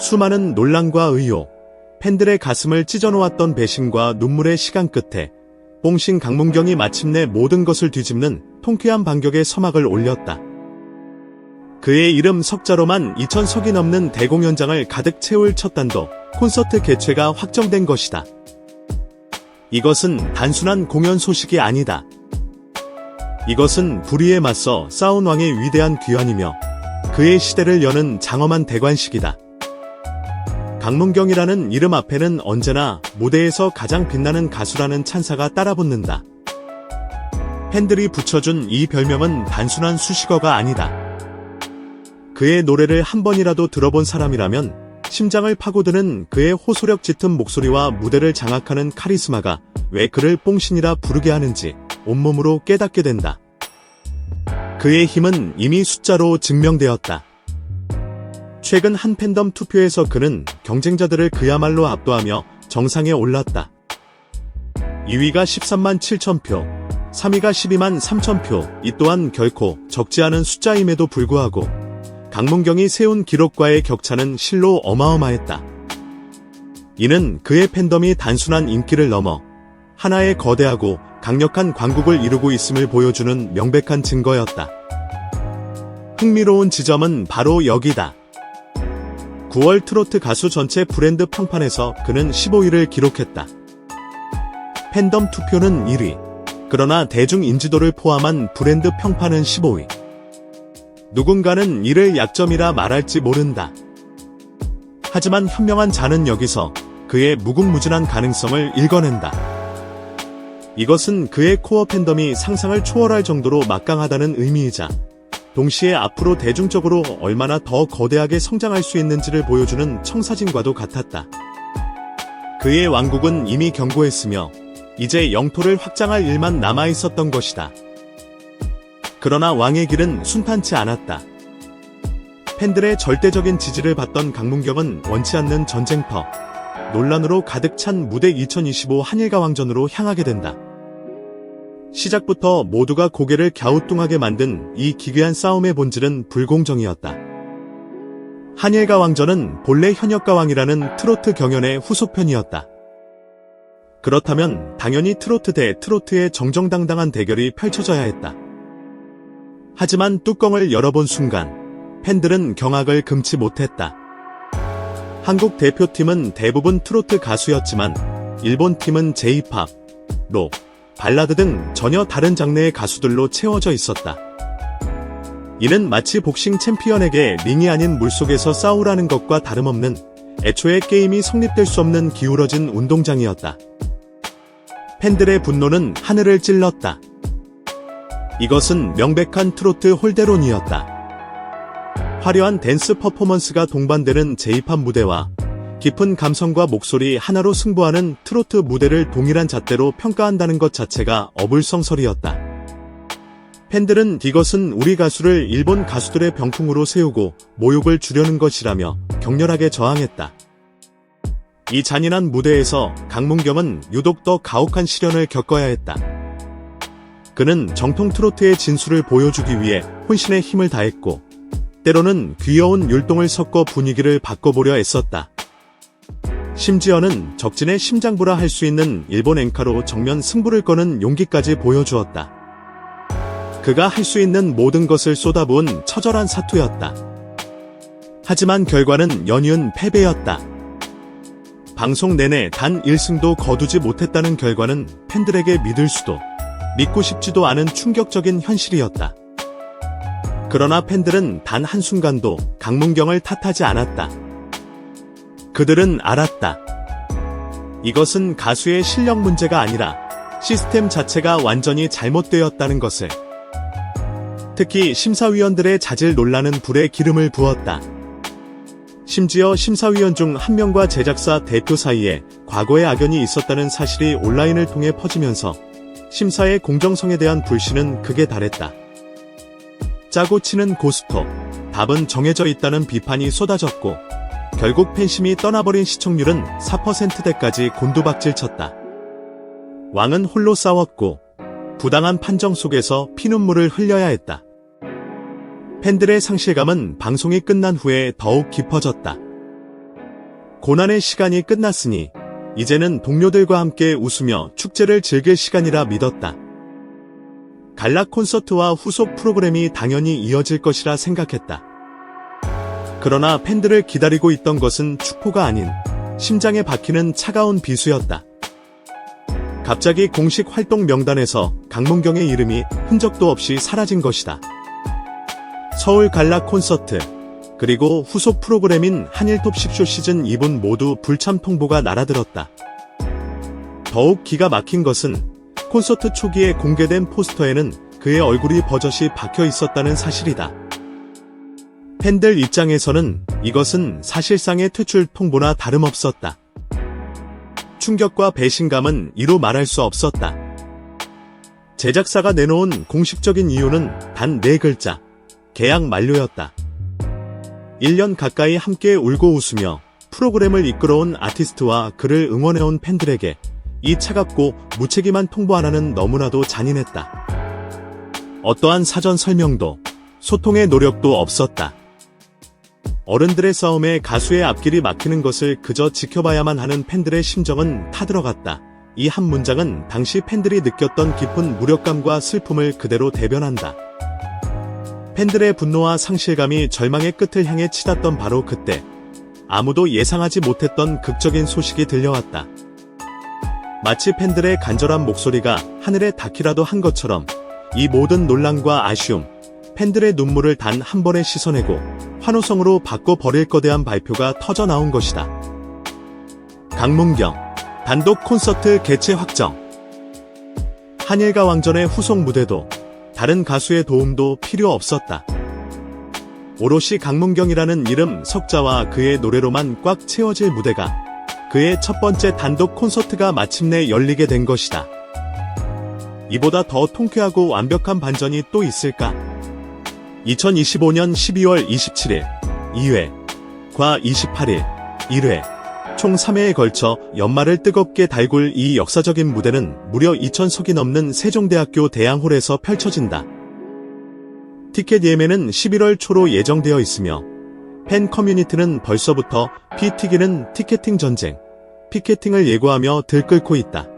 수많은 논란과 의혹, 팬들의 가슴을 찢어놓았던 배신과 눈물의 시간 끝에 뽕신 강문경이 마침내 모든 것을 뒤집는 통쾌한 반격의 서막을 올렸다. 그의 이름 석자로만 2,000석이 넘는 대공연장을 가득 채울 첫 단독 콘서트 개최가 확정된 것이다. 이것은 단순한 공연 소식이 아니다. 이것은 불의에 맞서 싸운 왕의 위대한 귀환이며 그의 시대를 여는 장엄한 대관식이다. 강문경이라는 이름 앞에는 언제나 무대에서 가장 빛나는 가수라는 찬사가 따라붙는다. 팬들이 붙여준 이 별명은 단순한 수식어가 아니다. 그의 노래를 한 번이라도 들어본 사람이라면 심장을 파고드는 그의 호소력 짙은 목소리와 무대를 장악하는 카리스마가 왜 그를 뽕신이라 부르게 하는지 온몸으로 깨닫게 된다. 그의 힘은 이미 숫자로 증명되었다. 최근 한 팬덤 투표에서 그는 경쟁자들을 그야말로 압도하며 정상에 올랐다. 2위가 13만 7천 표, 3위가 12만 3천 표, 이 또한 결코 적지 않은 숫자임에도 불구하고 강문경이 세운 기록과의 격차는 실로 어마어마했다. 이는 그의 팬덤이 단순한 인기를 넘어 하나의 거대하고 강력한 강국을 이루고 있음을 보여주는 명백한 증거였다. 흥미로운 지점은 바로 여기다. 9월 트로트 가수 전체 브랜드 평판에서 그는 15위를 기록했다. 팬덤 투표는 1위. 그러나 대중 인지도를 포함한 브랜드 평판은 15위. 누군가는 이를 약점이라 말할지 모른다. 하지만 현명한 자는 여기서 그의 무궁무진한 가능성을 읽어낸다. 이것은 그의 코어 팬덤이 상상을 초월할 정도로 막강하다는 의미이자 동시에 앞으로 대중적으로 얼마나 더 거대하게 성장할 수 있는지를 보여주는 청사진과도 같았다. 그의 왕국은 이미 견고했으며 이제 영토를 확장할 일만 남아있었던 것이다. 그러나 왕의 길은 순탄치 않았다. 팬들의 절대적인 지지를 받던 강문경은 원치 않는 전쟁터, 논란으로 가득 찬 무대 2025 한일가왕전으로 향하게 된다. 시작부터 모두가 고개를 갸우뚱하게 만든 이 기괴한 싸움의 본질은 불공정이었다. 한일가왕전은 본래 현역가왕이라는 트로트 경연의 후속편이었다. 그렇다면 당연히 트로트 대 트로트의 정정당당한 대결이 펼쳐져야 했다. 하지만 뚜껑을 열어본 순간 팬들은 경악을 금치 못했다. 한국 대표팀은 대부분 트로트 가수였지만 일본 팀은 J-팝, 록, 발라드 등 전혀 다른 장르의 가수들로 채워져 있었다. 이는 마치 복싱 챔피언에게 링이 아닌 물속에서 싸우라는 것과 다름없는 애초에 게임이 성립될 수 없는 기울어진 운동장이었다. 팬들의 분노는 하늘을 찔렀다. 이것은 명백한 트로트 홀대론이었다. 화려한 댄스 퍼포먼스가 동반되는 J-팝 무대와 깊은 감성과 목소리 하나로 승부하는 트로트 무대를 동일한 잣대로 평가한다는 것 자체가 어불성설이었다. 팬들은 이것은 우리 가수를 일본 가수들의 병풍으로 세우고 모욕을 주려는 것이라며 격렬하게 저항했다. 이 잔인한 무대에서 강문경은 유독 더 가혹한 시련을 겪어야 했다. 그는 정통 트로트의 진수를 보여주기 위해 혼신의 힘을 다했고 때로는 귀여운 율동을 섞어 분위기를 바꿔보려 애썼다. 심지어는 적진의 심장부라 할 수 있는 일본 엔카로 정면 승부를 거는 용기까지 보여주었다. 그가 할 수 있는 모든 것을 쏟아부은 처절한 사투였다. 하지만 결과는 연이은 패배였다. 방송 내내 단 1승도 거두지 못했다는 결과는 팬들에게 믿을 수도 믿고 싶지도 않은 충격적인 현실이었다. 그러나 팬들은 단 한순간도 강문경을 탓하지 않았다. 그들은 알았다. 이것은 가수의 실력 문제가 아니라 시스템 자체가 완전히 잘못되었다는 것을. 특히 심사위원들의 자질 논란은 불에 기름을 부었다. 심지어 심사위원 중 한 명과 제작사 대표 사이에 과거의 악연이 있었다는 사실이 온라인을 통해 퍼지면서 심사의 공정성에 대한 불신은 극에 달했다. 짜고 치는 고스톱, 답은 정해져 있다는 비판이 쏟아졌고 결국 팬심이 떠나버린 시청률은 4%대까지 곤두박질 쳤다. 왕은 홀로 싸웠고 부당한 판정 속에서 피눈물을 흘려야 했다. 팬들의 상실감은 방송이 끝난 후에 더욱 깊어졌다. 고난의 시간이 끝났으니 이제는 동료들과 함께 웃으며 축제를 즐길 시간이라 믿었다. 갈라 콘서트와 후속 프로그램이 당연히 이어질 것이라 생각했다. 그러나 팬들을 기다리고 있던 것은 축포가 아닌 심장에 박히는 차가운 비수였다. 갑자기 공식 활동 명단에서 강문경의 이름이 흔적도 없이 사라진 것이다. 서울 갈라 콘서트, 그리고 후속 프로그램인 한일톱 10쇼 시즌 2분 모두 불참 통보가 날아들었다. 더욱 기가 막힌 것은 콘서트 초기에 공개된 포스터에는 그의 얼굴이 버젓이 박혀 있었다는 사실이다. 팬들 입장에서는 이것은 사실상의 퇴출 통보나 다름없었다. 충격과 배신감은 이루 말할 수 없었다. 제작사가 내놓은 공식적인 이유는 단 4글자, 계약 만료였다. 1년 가까이 함께 울고 웃으며 프로그램을 이끌어온 아티스트와 그를 응원해온 팬들에게 이 차갑고 무책임한 통보 하나는 너무나도 잔인했다. 어떠한 사전 설명도, 소통의 노력도 없었다. 어른들의 싸움에 가수의 앞길이 막히는 것을 그저 지켜봐야만 하는 팬들의 심정은 타들어갔다. 이 한 문장은 당시 팬들이 느꼈던 깊은 무력감과 슬픔을 그대로 대변한다. 팬들의 분노와 상실감이 절망의 끝을 향해 치닫던 바로 그때, 아무도 예상하지 못했던 극적인 소식이 들려왔다. 마치 팬들의 간절한 목소리가 하늘에 닿기라도 한 것처럼 이 모든 논란과 아쉬움, 팬들의 눈물을 단 한 번에 씻어내고 환호성으로 바꿔버릴 거대한 발표가 터져 나온 것이다. 강문경, 단독 콘서트 개최 확정. 한일가 왕전의 후속 무대도 다른 가수의 도움도 필요 없었다. 오롯이 강문경이라는 이름 석자와 그의 노래로만 꽉 채워질 무대가, 그의 첫 번째 단독 콘서트가 마침내 열리게 된 것이다. 이보다 더 통쾌하고 완벽한 반전이 또 있을까? 2025년 12월 27일 2회, 과 28일 1회, 총 3회에 걸쳐 연말을 뜨겁게 달굴 이 역사적인 무대는 무려 2,000석이 넘는 세종대학교 대양홀에서 펼쳐진다. 티켓 예매는 11월 초로 예정되어 있으며 팬 커뮤니티는 벌써부터 피 튀기는 티켓팅 전쟁, 피켓팅을 예고하며 들끓고 있다.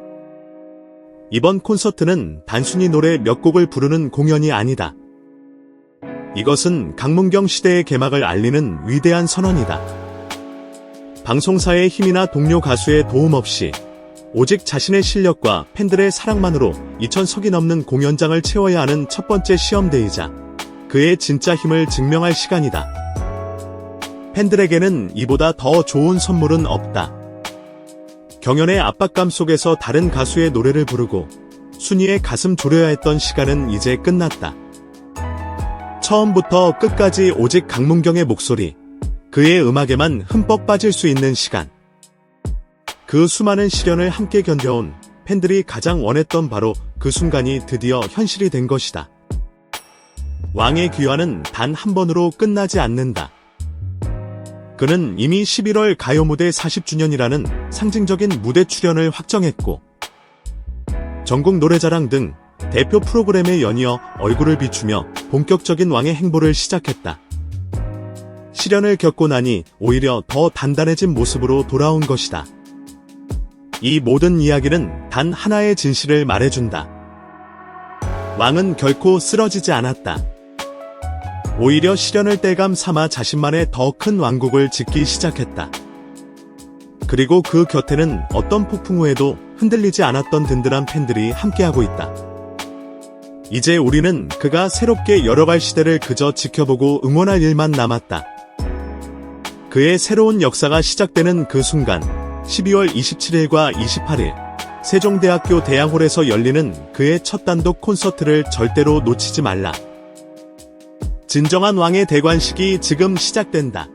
이번 콘서트는 단순히 노래 몇 곡을 부르는 공연이 아니다. 이것은 강문경 시대의 개막을 알리는 위대한 선언이다. 방송사의 힘이나 동료 가수의 도움 없이 오직 자신의 실력과 팬들의 사랑만으로 2,000석이 넘는 공연장을 채워야 하는 첫 번째 시험대이자 그의 진짜 힘을 증명할 시간이다. 팬들에게는 이보다 더 좋은 선물은 없다. 경연의 압박감 속에서 다른 가수의 노래를 부르고 순위의 가슴 졸여야 했던 시간은 이제 끝났다. 처음부터 끝까지 오직 강문경의 목소리, 그의 음악에만 흠뻑 빠질 수 있는 시간. 그 수많은 시련을 함께 견뎌온 팬들이 가장 원했던 바로 그 순간이 드디어 현실이 된 것이다. 왕의 귀환은 단 한 번으로 끝나지 않는다. 그는 이미 11월 가요무대 40주년이라는 상징적인 무대 출연을 확정했고 전국 노래자랑 등 대표 프로그램에 연이어 얼굴을 비추며 본격적인 왕의 행보를 시작했다. 시련을 겪고 나니 오히려 더 단단해진 모습으로 돌아온 것이다. 이 모든 이야기는 단 하나의 진실을 말해준다. 왕은 결코 쓰러지지 않았다. 오히려 시련을 떼감 삼아 자신만의 더 큰 왕국을 짓기 시작했다. 그리고 그 곁에는 어떤 폭풍 후에도 흔들리지 않았던 든든한 팬들이 함께하고 있다. 이제 우리는 그가 새롭게 열어갈 시대를 그저 지켜보고 응원할 일만 남았다. 그의 새로운 역사가 시작되는 그 순간 12월 27일과 28일 세종대학교 대양홀에서 열리는 그의 첫 단독 콘서트를 절대로 놓치지 말라. 진정한 왕의 대관식이 지금 시작된다.